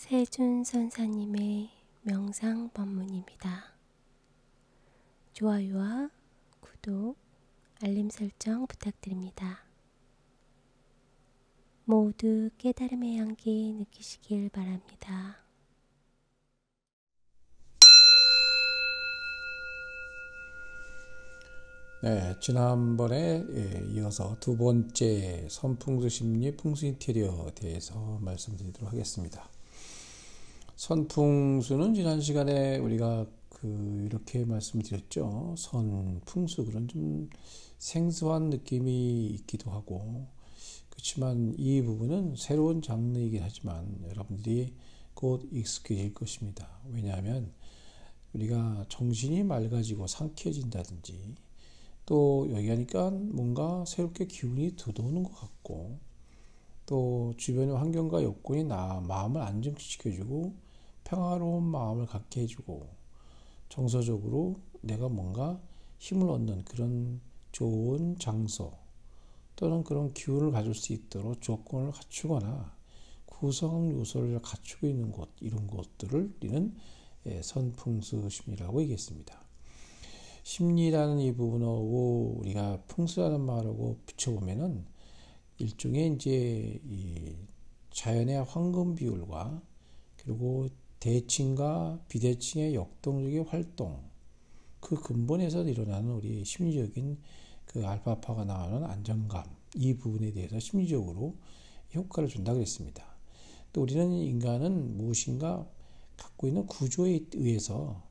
세준 선사님의 명상 법문입니다. 좋아요와 구독, 알림 설정 부탁드립니다. 모두 깨달음의 향기 느끼시길 바랍니다. 네, 지난번에 이어서 두 번째 선풍수 심리 풍수 인테리어에 대해서 말씀드리도록 하겠습니다. 선풍수는 지난 시간에 우리가 이렇게 말씀드렸죠. 선풍수, 그런 좀 생소한 느낌이 있기도 하고, 그렇지만 이 부분은 새로운 장르이긴 하지만 여러분들이 곧 익숙해질 것입니다. 왜냐하면 우리가 정신이 맑아지고 상쾌해진다든지, 또 여기 하니까 뭔가 새롭게 기운이 돋아오는 것 같고, 또 주변의 환경과 여건이 마음을 안정시켜주고 평화로운 마음을 갖게 해주고, 정서적으로 내가 뭔가 힘을 얻는 그런 좋은 장소 또는 그런 기운을 가질 수 있도록 조건을 갖추거나 구성 요소를 갖추고 있는 곳, 이런 것들을 우리는 선풍수 심리라고 얘기했습니다. 심리라는 이 부분하고 우리가 풍수라는 말하고 붙여보면은 일종의 이제 이 자연의 황금 비율과 그리고 대칭과 비대칭의 역동적인 활동, 그 근본에서 일어나는 우리 심리적인 그 알파파가 나오는 안정감, 이 부분에 대해서 심리적으로 효과를 준다고 했습니다. 또 우리는 인간은 무엇인가 갖고 있는 구조에 의해서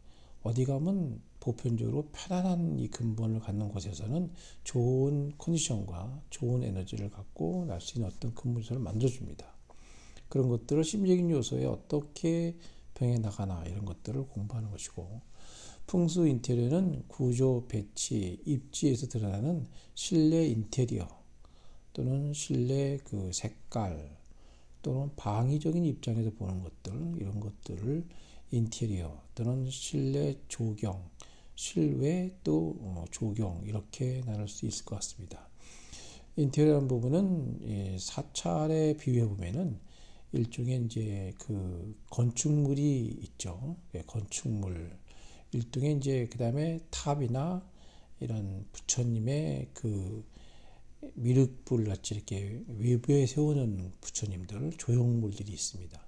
어디 가면 보편적으로 편안한 이 근본을 갖는 곳에서는 좋은 컨디션과 좋은 에너지를 갖고 날 수 있는 어떤 근본을 만들어줍니다. 그런 것들을 심리적인 요소에 어떻게 병해 나가나, 이런 것들을 공부하는 것이고, 풍수 인테리어는 구조, 배치, 입지에서 드러나는 실내 인테리어 또는 실내 그 색깔 또는 방위적인 입장에서 보는 것들, 이런 것들을 인테리어 또는 실내 조경, 실외 또 조경, 이렇게 나눌 수 있을 것 같습니다. 인테리어라는 부분은 사찰에 비유해 보면은 일종의 이제 그 건축물이 있죠. 건축물. 일종의 이제 그 다음에 탑이나 이런 부처님의 그 미륵불 같이 이렇게 외부에 세우는 부처님들, 조형물들이 있습니다.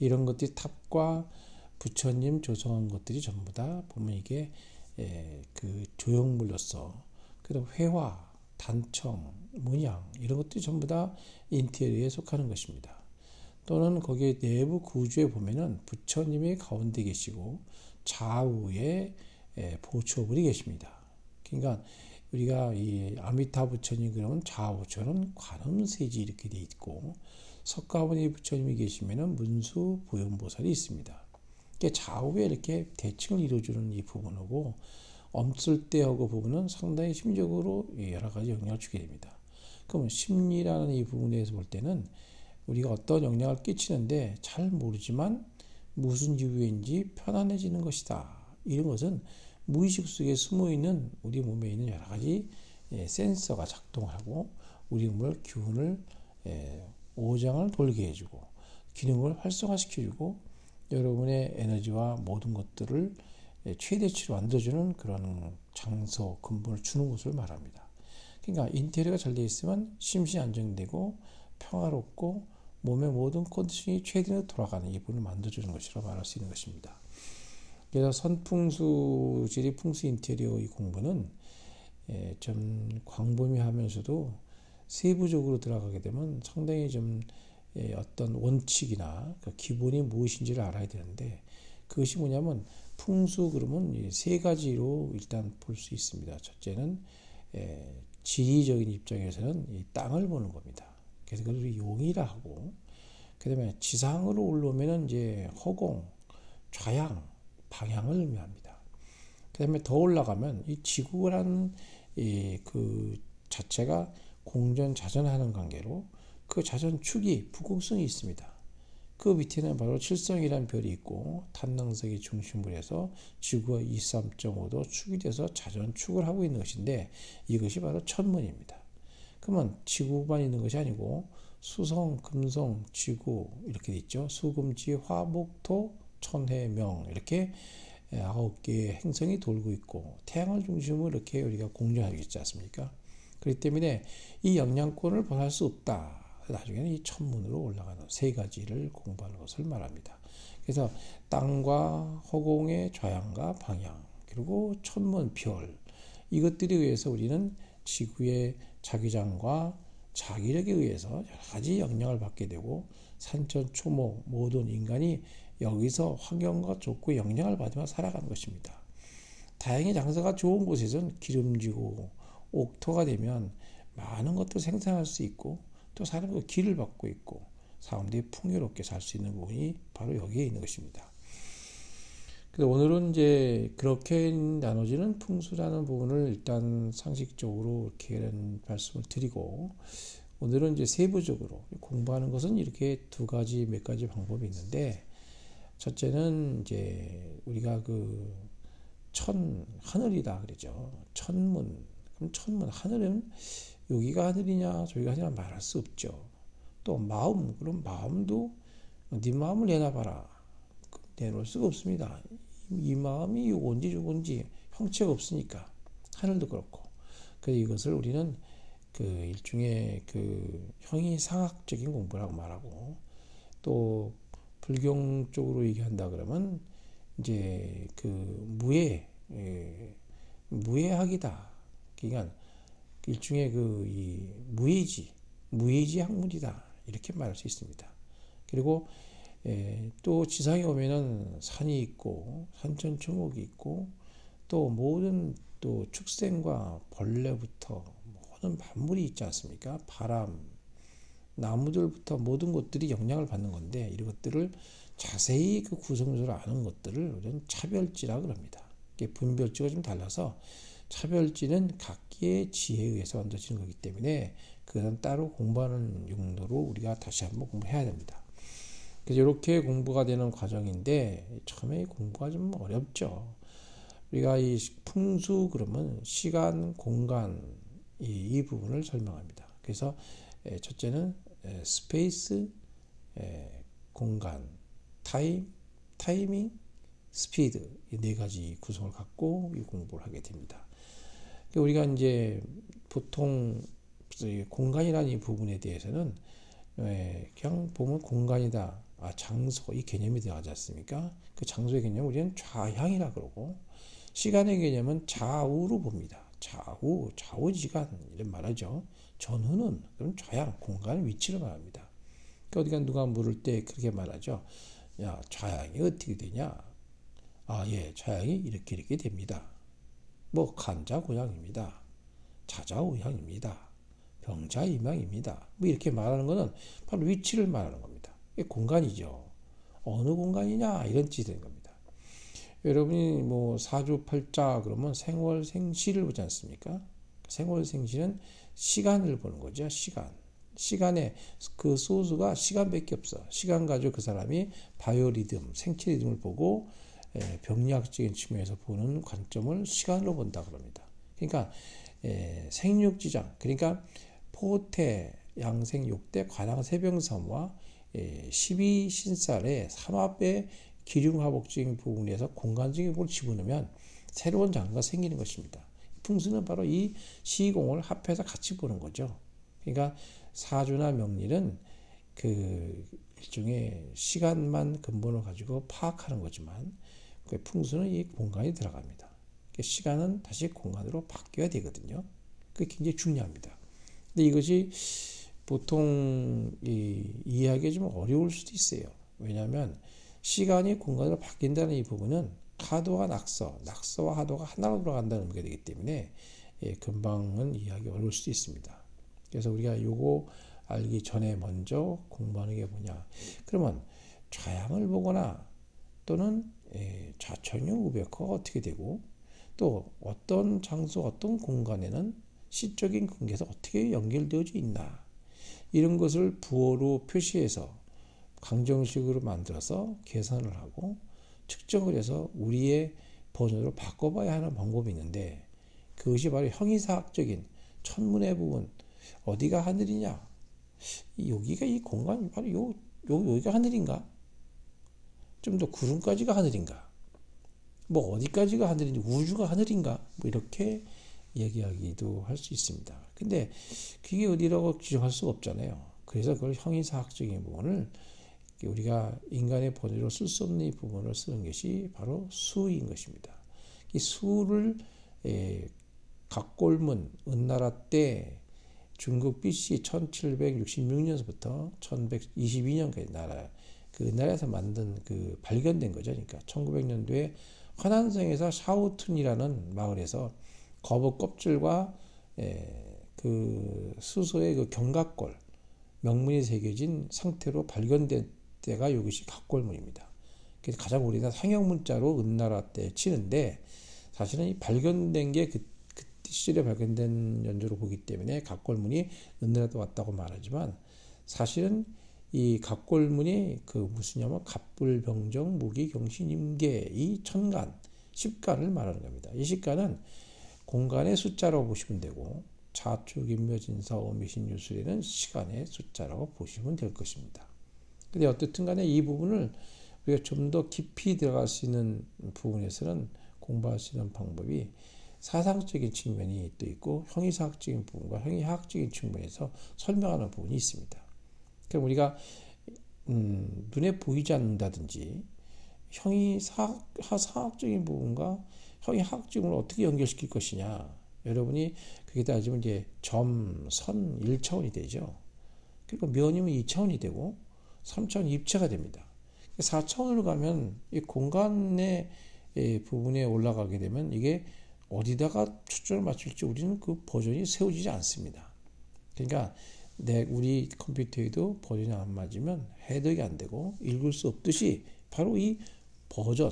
이런 것들이 탑과 부처님 조성한 것들이 전부 다 보면 이게 그 조형물로서, 그리고 회화, 단청, 문양, 이런 것들이 전부 다 인테리어에 속하는 것입니다. 또는 거기에 내부 구조에 보면은 부처님이 가운데 계시고 좌우에 보초불이 계십니다. 그러니까 우리가 이 아미타 부처님 그러면 좌우처럼 관음세지 이렇게 돼 있고, 석가모니 부처님이 계시면은 문수 보현보살이 있습니다. 좌우에 이렇게 대칭을 이루어주는 이 부분하고 엄쓸대하고 부분은 상당히 심리적으로 여러 가지 영향을 주게 됩니다. 그러면 심리라는 이 부분에서 볼 때는 우리가 어떤 영향을 끼치는데 잘 모르지만 무슨 이유인지 편안해지는 것이다. 이런 것은 무의식 속에 숨어있는 우리 몸에 있는 여러 가지 센서가 작동하고 우리 몸을 기운을 오장을 돌게 해주고 기능을 활성화시켜주고 여러분의 에너지와 모든 것들을 최대치로 만들어주는 그런 장소, 근본을 주는 것을 말합니다. 그러니까 인테리어가 잘 되어 있으면 심신이 안정되고 평화롭고 몸의 모든 컨디션이 최대로 돌아가는 이분을 만들어주는 것이라고 말할 수 있는 것입니다. 그래서 선풍수질이 풍수 인테리어 이 공부는 좀 광범위하면서도 세부적으로 들어가게 되면 상당히 좀 어떤 원칙이나 그 기본이 무엇인지를 알아야 되는데, 그것이 뭐냐면 풍수 그러면 세 가지로 일단 볼 수 있습니다. 첫째는 지리적인 입장에서는 이 땅을 보는 겁니다. 그래서 그걸 용이라 하고, 그 다음에 지상으로 올라오면은 이제 허공, 좌양, 방향을 의미합니다. 그 다음에 더 올라가면 이 지구라는 그 자체가 공전자전하는 관계로 그 자전축이 북극성이 있습니다. 그 밑에는 바로 칠성이라는 별이 있고 탄능성이 중심으로 해서 지구가 23.5도 축이 돼서 자전축을 하고 있는 것인데, 이것이 바로 천문입니다. 그러면 지구만 있는 것이 아니고 수성, 금성, 지구 이렇게 돼 있죠. 수금지, 화, 목, 토, 천해, 명 이렇게 9개의 행성이 돌고 있고 태양을 중심으로 이렇게 우리가 공존하고 있지 않습니까? 그렇기 때문에 이 영양권을 벗어날 수 없다. 나중에는 이 천문으로 올라가는 세 가지를 공부하는 것을 말합니다. 그래서 땅과 허공의 좌양과 방향 그리고 천문, 별 이것들에 의해서 우리는 지구의 자기장과 자기력에 의해서 여러 가지 영향을 받게 되고 산천, 초목 모든 인간이 여기서 환경과 좋고 영향을 받으며 살아가는 것입니다. 다행히 장사가 좋은 곳에서는 기름지고 옥토가 되면 많은 것들을 생산할 수 있고 또 사람도 길을 받고 있고 사람들이 풍요롭게 살 수 있는 부분이 바로 여기에 있는 것입니다. 그래서 오늘은 이제 그렇게 나눠지는 풍수라는 부분을 일단 상식적으로 이렇게 말씀을 드리고 오늘은 이제 세부적으로 공부하는 것은 이렇게 두 가지 몇 가지 방법이 있는데 첫째는 이제 우리가 그 하늘이다 그러죠. 천문. 그럼 천문 하늘은 여기가 하늘이냐 저기가 하늘이냐 말할 수 없죠. 또 마음. 그럼 마음도 네 마음을 내놔봐라. 내놓을 수가 없습니다. 이 마음이 요건지 저건지 형체가 없으니까 하늘도 그렇고. 그래서 이것을 우리는 그 일종의 그 형이상학적인 공부라고 말하고 또 불경 쪽으로 얘기한다 그러면 이제 그 무해학이다. 그러니까 일종의 그 이 무해지 학문이다 이렇게 말할 수 있습니다. 그리고 또 지상에 오면은 산이 있고 산천초목이 있고 또 모든 또 축생과 벌레부터 모든 만물이 있지 않습니까? 바람, 나무들부터 모든 것들이 영향을 받는 건데 이런 것들을 자세히 그 구성조를 아는 것들을 우리는 차별지라 그럽니다. 분별지가 좀 달라서 차별지는 각기의 지혜에 의해서 만들어지는 거기 때문에 그것은 따로 공부하는 용도로 우리가 다시 한번 공부해야 됩니다. 그래서 이렇게 공부가 되는 과정인데 처음에 공부가 좀 어렵죠. 우리가 이 풍수 그러면 시간, 공간 이 부분을 설명합니다. 그래서 첫째는 스페이스, 공간, 타이밍, 스피드 이 네 가지 구성을 갖고 이 공부를 하게 됩니다. 우리가 이제 보통 공간이라는 이 부분에 대해서는 그냥 보면 공간이다, 장소 이 개념이 들어가지 않습니까? 그 장소의 개념은 우리는 좌향이라 그러고 시간의 개념은 좌우로 봅니다. 좌우지간 이런 말하죠. 전후는 그럼 좌향 공간의 위치를 말합니다. 그러니까 어디가 누가 물을 때 그렇게 말하죠. 야, 좌향이 어떻게 되냐? 예, 좌향이 이렇게 됩니다. 뭐 간자고향입니다. 자자우향입니다. 병자이망입니다. 뭐 이렇게 말하는 것은 바로 위치를 말하는 겁니다. 이게 공간이죠. 어느 공간이냐 이런 뜻이 되는 겁니다. 여러분이 뭐 사주팔자 그러면 생월생시를 보지 않습니까? 생월생시는 시간을 보는 거죠. 시간의 그 소수가 시간밖에 없어. 시간 가지고 그 사람이 바이오리듬, 생체 리듬을 보고 병리학적인 측면에서 보는 관점을 시간으로 본다 그럽니다. 그러니까 생육지장, 그러니까 포태, 양생, 육대, 관왕, 세병삼화 12신살의 삼합의 기륭화복적인 부분에서 공간적인 부분을 집어넣으면 새로운 장르가 생기는 것입니다. 풍수는 바로 이 시공을 합해서 같이 보는 거죠. 그러니까 사주나 명리는 그 일종의 시간만 근본을 가지고 파악하는 거지만 그 풍수는 이 공간이 들어갑니다. 시간은 다시 공간으로 바뀌어야 되거든요. 그게 굉장히 중요합니다. 근데 이것이 보통 이해하기 좀 어려울 수도 있어요. 왜냐하면 시간이 공간으로 바뀐다는 이 부분은 하도와 낙서와 하도가 하나로 돌아간다는 의미가 되기 때문에 금방은 이해하기 어려울 수도 있습니다. 그래서 우리가 요거 알기 전에 먼저 공부하는 게 뭐냐? 그러면 좌향을 보거나 또는 좌천유 우백화가 어떻게 되고 또 어떤 장소, 어떤 공간에는 시적인 관계에서 어떻게 연결되어져 있나 이런 것을 부호로 표시해서 강정식으로 만들어서 계산을 하고 측정을 해서 우리의 버전으로 바꿔봐야 하는 방법이 있는데 그것이 바로 형이사학적인 천문의 부분 어디가 하늘이냐 여기가 이 공간이 바로 여기가 하늘인가? 좀 더 구름까지가 하늘인가? 뭐 어디까지가 하늘인지, 우주가 하늘인가? 뭐 이렇게 얘기하기도 할 수 있습니다. 근데 그게 어디라고 지정할 수가 없잖아요. 그래서 그걸 형이사학적인 부분을 우리가 인간의 본의로 쓸 수 없는 이 부분을 쓰는 것이 바로 수인 것입니다. 이 수를 각골문 은나라 때 중국 BC 1766년서부터 1122년까지 그 은나라에서 만든 그 발견된 거죠. 그러니까 1900년도에 화난성에서 샤오툰이라는 마을에서 거북 껍질과 그 수소의 그 견갑골 명문이 새겨진 상태로 발견된 때가 이것이 각골문입니다. 그래서 가장 오래된 상형 문자로 은나라 때 치는데, 사실은 이 발견된 게 그 시절에 발견된 연주로 보기 때문에 각골문이 은나라 때 왔다고 말하지만, 사실은 이 각골문이 그 무슨냐면 갑불병정 무기경신임계 이 천간 10간을 말하는 겁니다. 이 10간은 공간의 숫자라고 보시면 되고, 자축 인묘진사 오미신유술에는 시간의 숫자라고 보시면 될 것입니다. 근데 어쨌든 간에 이 부분을 우리가 좀 더 깊이 들어갈 수 있는 부분에서는 공부할 수 있는 방법이 사상적인 측면이 또 있고 형이사학적인 부분과 형이학적인 측면에서 설명하는 부분이 있습니다. 그럼 우리가 눈에 보이지 않는다든지 형이사학적인 부분과 형이학적인 부분을 어떻게 연결시킬 것이냐, 여러분이 그게 따지면 이제 점, 선 1차원이 되죠. 그리고 면이면 2차원이 되고 3차원 입체가 됩니다. 4차원으로 가면 이 공간의 부분에 올라가게 되면 이게 어디다가 초점을 맞출지 우리는 그 버전이 세워지지 않습니다. 그러니까 우리 컴퓨터에도 버전이 안 맞으면 해석이 안 되고 읽을 수 없듯이 바로 이 버전,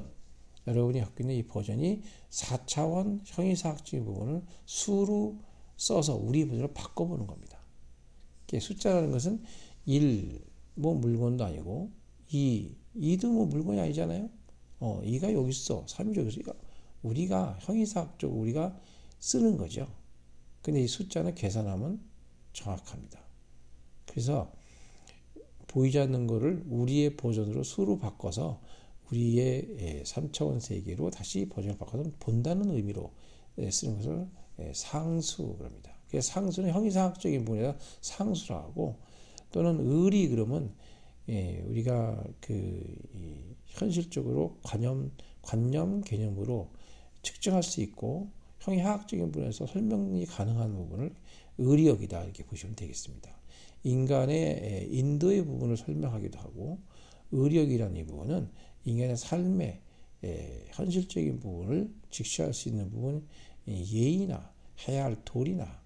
여러분이 갖고 있는 이 버전이 4차원 형이사학적인 부분을 수로 써서 우리 버전으로 바꿔보는 겁니다. 숫자라는 것은 1, 뭐 물건도 아니고 2도 뭐 물건이 아니잖아요. 2가 여기 있어. 3이 여기 있어. 우리가 형이사학적으로 우리가 쓰는 거죠. 근데 이 숫자는 계산하면 정확합니다. 그래서 보이지 않는 거를 우리의 버전으로 수로 바꿔서 우리의 3차원 세계로 다시 버전을 바꿔서 본다는 의미로 쓰는 것을 상수 그럽니다. 그래서 상수는 형이사학적인 부분에다 상수라고 하고, 또는 의리 그러면 우리가 현실적으로 관념 개념으로 측정할 수 있고 형이학적인 부분에서 설명이 가능한 부분을 의리역이다 이렇게 보시면 되겠습니다. 인간의 인도의 부분을 설명하기도 하고, 의리역이라는 이 부분은 인간의 삶의 현실적인 부분을 직시할 수 있는 부분, 예의나 해야 할 도리나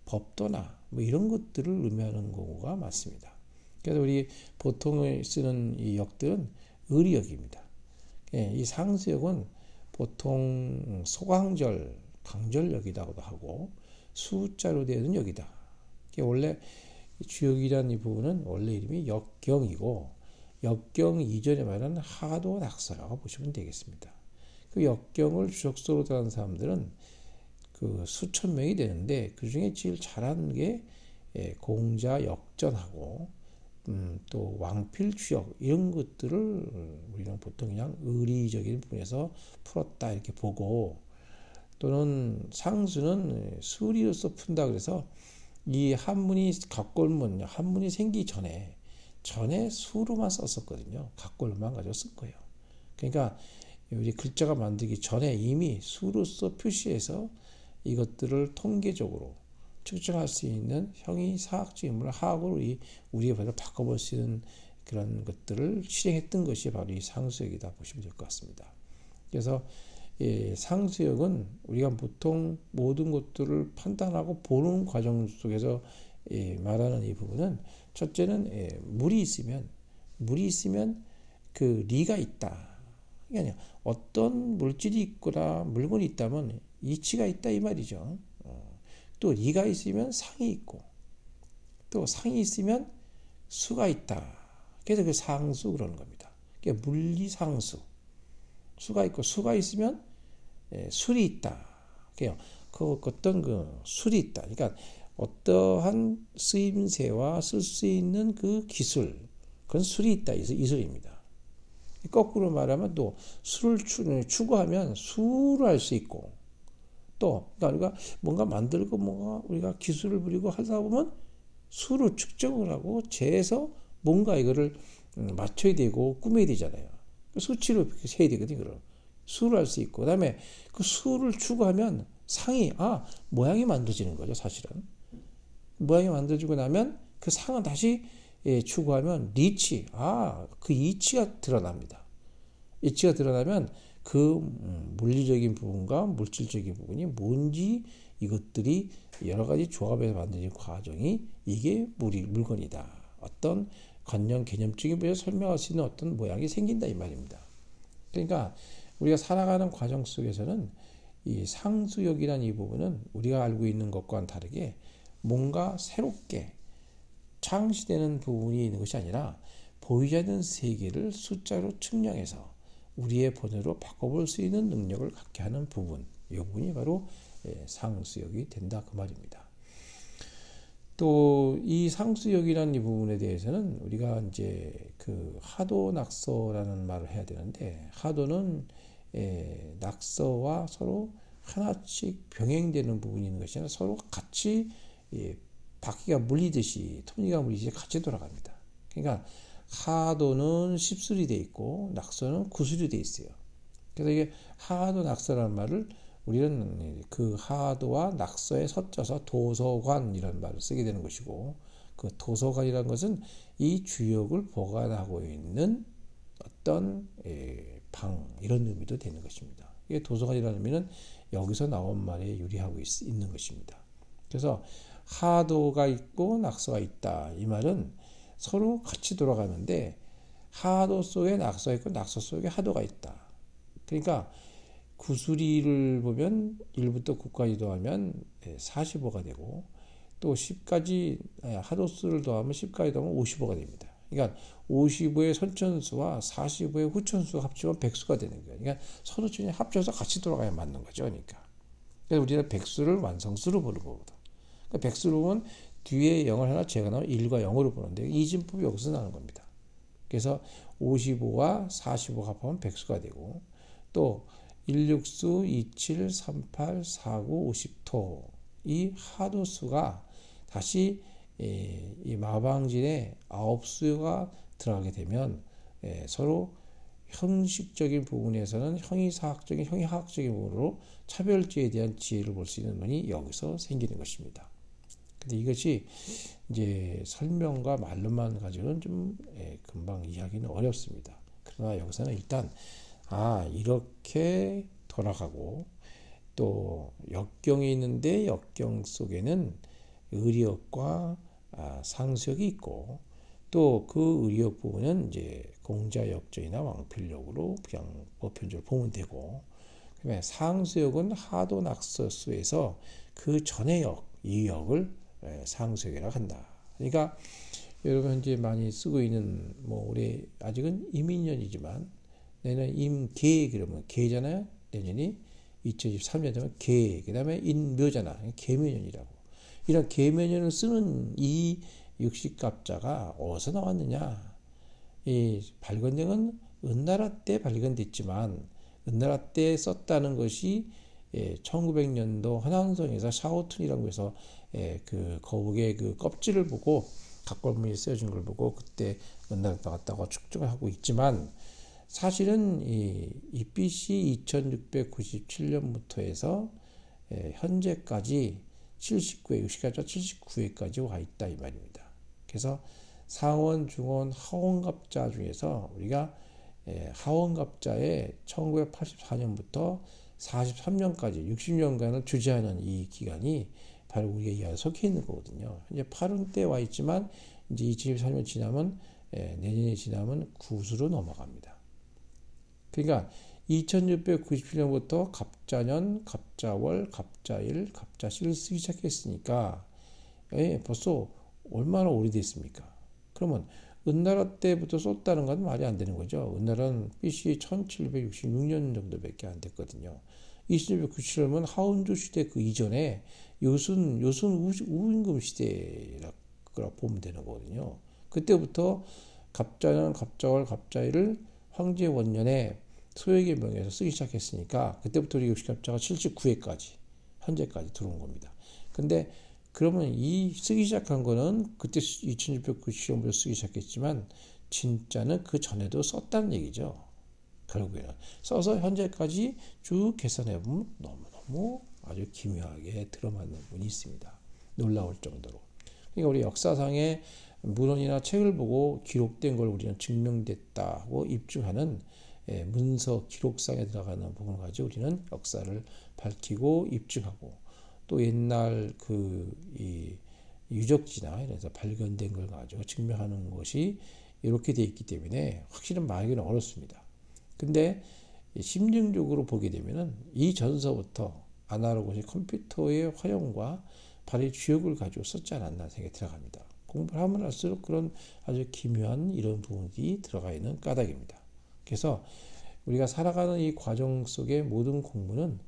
법도나 뭐 이런 것들을 의미하는 경우가 많습니다. 그래서 우리 보통 쓰는 이 역들은 의리역입니다. 이 상수역은 보통 소강절, 강절역이라고도 하고 수자로 되어 있는 역이다. 원래 주역이라는 이 부분은 원래 이름이 역경이고, 역경 이전에 말하는 하도 낙서라고 보시면 되겠습니다. 그 역경을 주역소로 들어간 사람들은 그 수천 명이 되는데, 그 중에 제일 잘하는 게 공자 역전하고 또 왕필 주역 이런 것들을 우리는 보통 그냥 의리적인 부분에서 풀었다 이렇게 보고, 또는 상수는 수리로서 푼다 그래서 이 한문이 각골문, 한문이 생기기 전에 수로만 썼었거든요. 각골만 가지고 쓴 거예요. 그러니까 우리 글자가 만들기 전에 이미 수로서 표시해서 이것들을 통계적으로 측정할 수 있는 형이사학적인 부분을 하학으로 우리의 번역을 바꿔볼 수 있는 그런 것들을 실행했던 것이 바로 이 상수역이다 보시면 될 것 같습니다. 그래서 상수역은 우리가 보통 모든 것들을 판단하고 보는 과정 속에서 말하는 이 부분은, 첫째는 물이 있으면 그 리가 있다. 그러니까 어떤 물질이 있거나 물건이 있다면 이치가 있다 이 말이죠. 또 리가 있으면 상이 있고, 또 상이 있으면 수가 있다. 그래서 그 상수 그러는 겁니다. 그러니까 물리상수. 수가 있고 수가 있으면 술이 있다. 그 어떤 그 술이 있다. 그러니까 어떠한 쓰임새와 쓸 수 있는 그 기술, 그런 술이 있다, 이술입니다. 거꾸로 말하면 또 술을 추구하면 술을 할 수 있고, 또 그러니까 우리가 뭔가 만들고 뭔가 우리가 기술을 부리고 하다 보면 수를 측정을 하고 재서 뭔가 이거를 맞춰야 되고 꾸며야 되잖아요. 수치로 세야 되거든요. 그럼 수를 할 수 있고, 그다음에 그 수를 추구하면 상이 모양이 만들어지는 거죠. 사실은 모양이 만들어지고 나면 그 상은 다시 추구하면 리치, 그 이치가 드러납니다. 이치가 드러나면 그 물리적인 부분과 물질적인 부분이 뭔지, 이것들이 여러 가지 조합해서 만드는 과정이, 이게 물건이다. 어떤 관념, 개념적인 부분에서 설명할 수 있는 어떤 모양이 생긴다, 이 말입니다. 그러니까 우리가 살아가는 과정 속에서는 이 상수역이라는 이 부분은 우리가 알고 있는 것과는 다르게 뭔가 새롭게 창시되는 부분이 있는 것이 아니라 보이지 않는 세계를 숫자로 측량해서 우리의 본으로 바꿔볼 수 있는 능력을 갖게 하는 부분, 이 부분이 바로 상수역이 된다, 그 말입니다. 또 이 상수역이라는 이 부분에 대해서는 우리가 이제 그 하도 낙서라는 말을 해야 되는데, 하도는 낙서와 서로 하나씩 병행되는 부분이 있는 것이 아니라 서로 같이 바퀴가 물리듯이, 톱니가 물리듯이 같이 돌아갑니다. 그러니까 하도는 십술이 돼 있고 낙서는 구술이 돼 있어요. 그래서 이게 하도 낙서라는 말을 우리는 그 하도와 낙서에 섞여서 도서관이라는 말을 쓰게 되는 것이고, 그 도서관이라는 것은 이 주역을 보관하고 있는 어떤 방, 이런 의미도 되는 것입니다. 이게 도서관이라는 의미는 여기서 나온 말에 유리하고 있는 것입니다. 그래서 하도가 있고 낙서가 있다, 이 말은 서로 같이 돌아가는데 하도 속에 낙서가 있고 낙서 속에 하도가 있다. 그러니까 구수리를 보면 1부터 9까지 더하면 45가 되고, 또 10까지 하도수를 더하면 10까지 더하면 55가 됩니다. 그러니까 55의 선천수와 45의 후천수가 합치면 백수가 되는 거예요. 그러니까 서로 합쳐서 같이 돌아가야 맞는 거죠. 그러니까 그래서 우리는 백수를 완성수로 보는 거거든. 그러니까 백수로 보면 뒤에 0을 하나 제거하면 1과 0으로 보는데, 이진법이 여기서 나는 겁니다. 그래서 55와 45 합하면 백수가 되고, 또 16수, 27, 38, 49, 50토, 이 하도수가 다시 이 마방진에 9수가 들어가게 되면 서로 형식적인 부분에서는 형이사학적인, 형이하학적인 부분으로 차별지에 대한 지혜를 볼 수 있는 면이 여기서 생기는 것입니다. 근데 이것이 이제 설명과 말로만 가지고는 좀 금방 이해하기는 어렵습니다. 그러나 여기서는 일단 이렇게 돌아가고, 또 역경이 있는데 역경 속에는 의리역과 상수역이 있고, 또 그 의리역 부분은 이제 공자역전이나 왕필역으로 그냥 보편적으로 보면 되고, 그다음에 상수역은 하도 낙서수에서 그 전의 역, 이 역을 상수역이라고 한다. 그러니까 여러분 현재 많이 쓰고 있는 올해 아직은 임인년이지만 내년 임계, 그러면 계잖아요. 내년이 2023년 되면 계, 그 다음에 인묘잖아. 계묘년이라고. 이런 계묘년을 쓰는 이 육식갑자가 어디서 나왔느냐? 이 발견된 은나라 때 발견됐지만, 은나라 때 썼다는 것이 1900년도 허난성에서 샤오툰이라고 해서 그 거북의 그 껍질을 보고 각골문이 쓰여진 걸 보고 그때 은나라 때 왔다고 측정을 하고 있지만, 사실은 이 BC 2697년부터 해서 현재까지 79회, 60회자 79회까지 와 있다, 이 말입니다. 그래서 상원, 중원, 하원갑자 중에서 우리가 하원갑자에 1984년부터 43년까지 60년간을 주재하는 이 기간이 바로 우리가 이 안에 속해 있는 거거든요. 현재 8운 때 와 있지만 이제 2023년 지나면 내년이 지나면 구수로 넘어갑니다. 그러니까 2697년부터 갑자년, 갑자월, 갑자일, 갑자시를 쓰기 시작했으니까 벌써 얼마나 오래됐습니까? 그러면 은나라 때부터 썼다는 건 말이 안 되는 거죠. 은나라는 BC 1766년 정도밖에 안 됐거든요. 2797년은 하운조 시대 그 이전에 요순 우임금 시대라고 보면 되는 거거든요. 그때부터 갑자년, 갑자월, 갑자일을 황제 원년에 소액의 명예에서 쓰기 시작했으니까 그때부터 우리 육신갑자가 79회까지 현재까지 들어온 겁니다. 근데 그러면 이 쓰기 시작한 거는 그때 2697년부터 쓰기 시작했지만 진짜는 그 전에도 썼다는 얘기죠. 결국에는 써서 현재까지 쭉 계산해보면 너무너무 아주 기묘하게 들어맞는 부분이 있습니다. 놀라울 정도로. 그러니까 우리 역사상의 문헌이나 책을 보고 기록된 걸 우리는 증명됐다고 입증하는 문서 기록상에 들어가는 부분을 가지고 우리는 역사를 밝히고 입증하고 또 옛날 이 유적지나 이래서 발견된 걸 가지고 증명하는 것이 이렇게 돼 있기 때문에 확실히 말하기는 어렵습니다. 근데 심층적으로 보게 되면은 이 전서부터 아날로그식 컴퓨터의 활용과 발의 주역을 가지고 썼지 않았나 생각이 들어갑니다. 공부를 하면 할수록 그런 아주 기묘한 이런 부분이 들어가 있는 까닭입니다. 그래서 우리가 살아가는 이 과정 속의 모든 공부는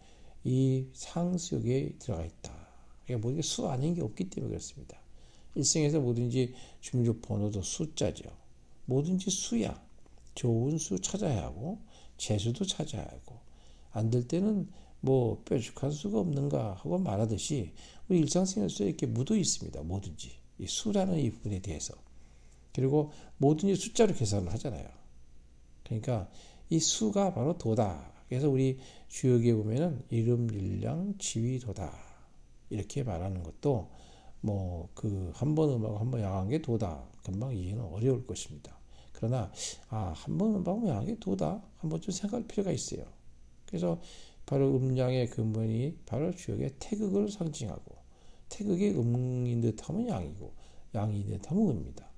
이 상수역에 들어가 있다. 그러니까 모든 게 수 아닌 게 없기 때문에 그렇습니다. 일생에서 뭐든지 주민족 번호도 숫자죠. 뭐든지 수야. 좋은 수 찾아야 하고 재수도 찾아야 하고 안 될 때는 뭐 뾰족한 수가 없는가 하고 말하듯이 우리 일상생활에 이렇게 묻어 있습니다. 뭐든지 이 수라는 이 부분에 대해서 그리고 뭐든지 숫자로 계산을 하잖아요. 그러니까 이 수가 바로 도다. 그래서 우리 주역에 보면은 이름, 일량, 지위, 도다 이렇게 말하는 것도 뭐 그 한 번 음하고 한 번 양한 게 도다. 금방 이해는 어려울 것입니다. 그러나 한 번 음하고 양한 게 도다. 한 번쯤 생각할 필요가 있어요. 그래서 바로 음양의 근본이 바로 주역의 태극을 상징하고 태극이 음인 듯하면 양이고 양인 듯하면 음입니다.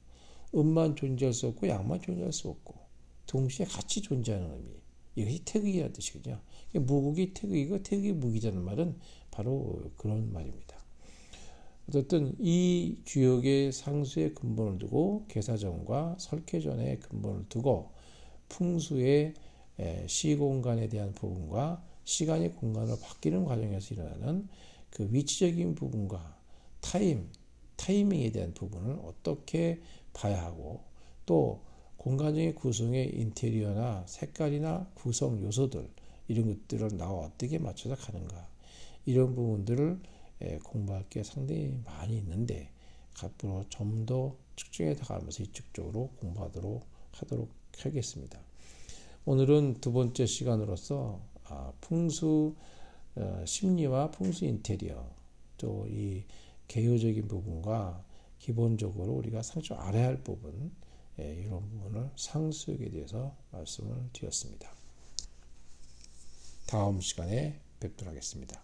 음만 존재할 수 없고 양만 존재할 수 없고 동시에 같이 존재하는 의미 이것이 태극이라는 뜻이거든요. 무국이 태극이고 태극이 무기라는 말은 바로 그런 말입니다. 어쨌든 이 주역의 상수의 근본을 두고 계사전과 설계전의 근본을 두고 풍수의 시공간에 대한 부분과 시간이 공간으로 바뀌는 과정에서 일어나는 그 위치적인 부분과 타이밍에 대한 부분을 어떻게 봐야 하고 또 공간적인 구성의 인테리어나 색깔이나 구성 요소들 이런 것들을 나와 어떻게 맞춰서 가는가 이런 부분들을 공부할 게 상당히 많이 있는데 앞으로 좀 더 측정해 나가면서 이쪽적으로 공부하도록 하겠습니다. 오늘은 두 번째 시간으로서 풍수 심리와 풍수 인테리어 또 이 개요적인 부분과 기본적으로 우리가 상처 알아야 할 부분 이런 부분을 상수역에 대해서 말씀을 드렸습니다. 다음 시간에 뵙도록 하겠습니다.